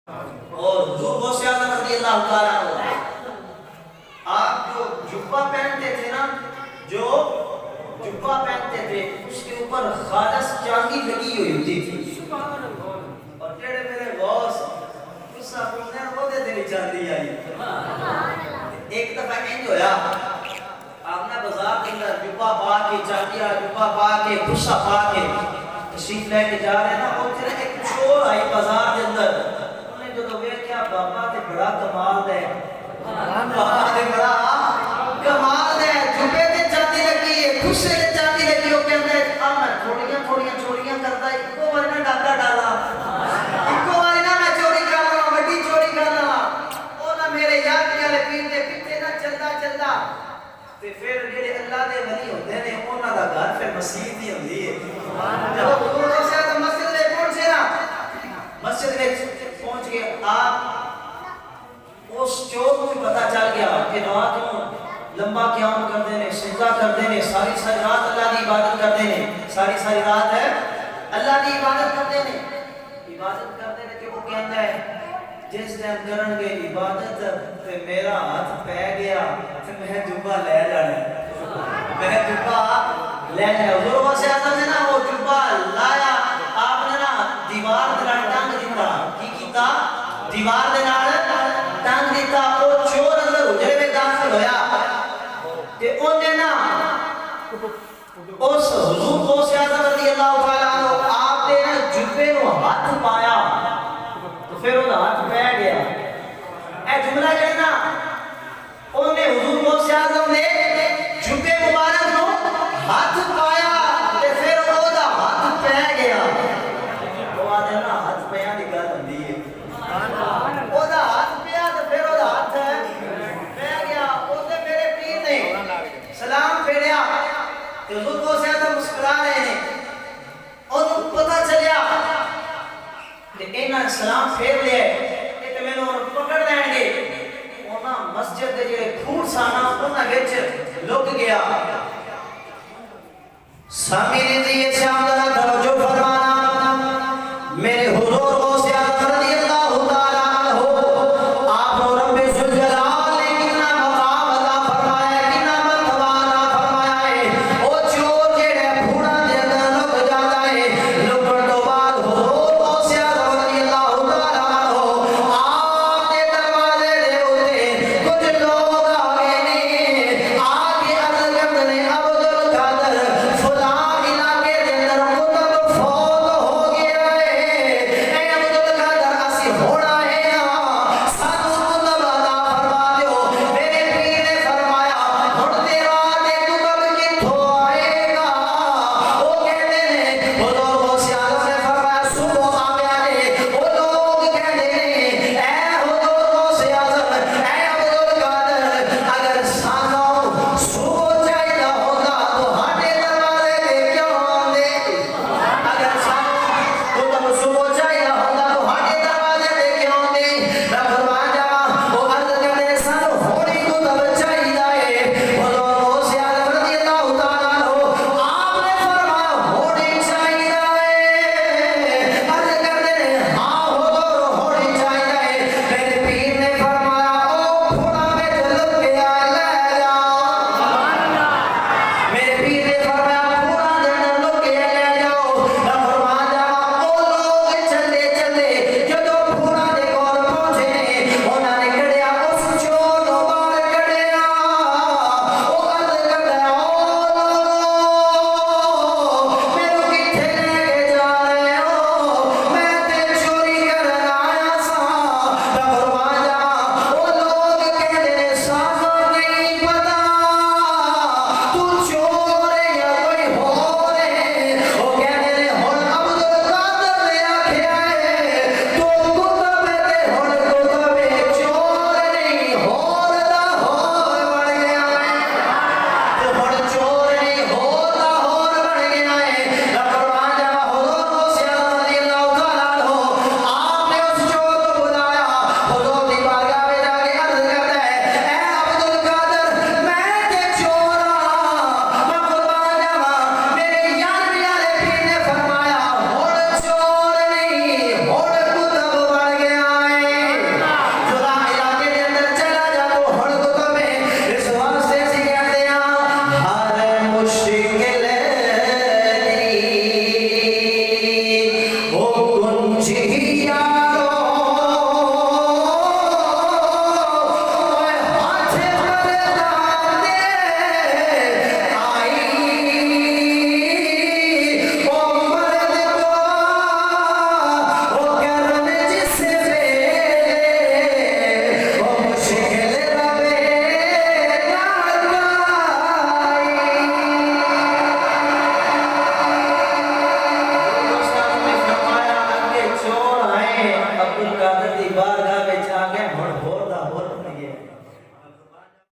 और हुजूर गौसे आज़म रज़ियल्लाहु ताला अन्हु, आप जो जुब्बा पहनते थे ना, जो जुब्बा पहनते थे उसके ऊपर खालस चांदी लगी हुई होती थी। और टेढ़े मेरे गौस गुस्सा बोलने वो दे तेरी चांदी आई। एक दफा इंज होया, आपने बाजार के अंदर जुब्बा पा के, चांदिया जुब्बा पा के, गुस्सा पा के तशरीफ लेके जा रहे ना, और फिर एक चोर आई बाजार के अंदर। उन्हें जो वेख्या बाबा ते बड़ा कमाल दे, बाबा ते बड़ा कमाल दे, जुब्बे ते चांदी लगी है, गुस्से ते चांदी लगी। वो कहंदे आ मैं थोड़ियां थोड़ियां चोरियां करदा, इको बार ना डाका डाला, इको बार ना मैं चोरी कर लवां, वड्डी चोरी कर लवां। ओ ना मेरे याद वाले पीर दे पीछे ना चलदा चलदा ते फिर जेडे अल्लाह दे वली होंदे ने उन्हां दा घर फिर मस्जिद ही होंदी है। जब हुजूर गौसे आज़म मस्जिद में पहुंचे ना, मस्जिद में पहुंच के आप उस चोर को भी पता चल गया कि रात को लंबा क़याम करते ने, सिजदा करते ने, सारी सारी रात अल्लाह की इबादत करते ने, सारी सारी रात है अल्लाह की इबादत करते ने, इबादत करते ने। कि वो कहता है जिस टाइम करनगे इबादत ते मेरा हाथ पै गया ते मैं जुब्बा ले जाना, मैं जुब्बा ले जाना। हुजूर गौसे आज़म ने ना वो जुब्बा लाया, आपने ना दीवार दे नाल टंग दिता। की कीता? दीवार दे नाल टंग दिता। वो चोर अंदर उजड़े में दाखिल होया ते ओने ना उस हुजूर गौसे आज़म रज़ियल्लाहु ताला अन्हु आपने ना जुब्बे नु हाथ पाया तो फिर ओदा हाथ पै गया। ए जुमला जे ना ओने हुजूर गौसे आज़म ने जुब्बे मुबारक नु हाथ पाया ते फिर ओदा हाथ पै गया। वो आदे ना हाथ पया दी गल हुंदी है, ओदा हाथ पया ते फिर ओदा हाथ पै गया। ओते मेरे पीर ने सलाम फेरिया ते हुजूर गौसे आज़म मुस्कुरा रहे ने, ओनु पता चलिया कि इन्हां सलाम फेर लिया ते मैनू पकड़ लैणगे। ओना मस्जिद दे जेड़े खून साना उन्हां विच लुक गया। सामी ने ये शाम दा तवज्जो फरमाना।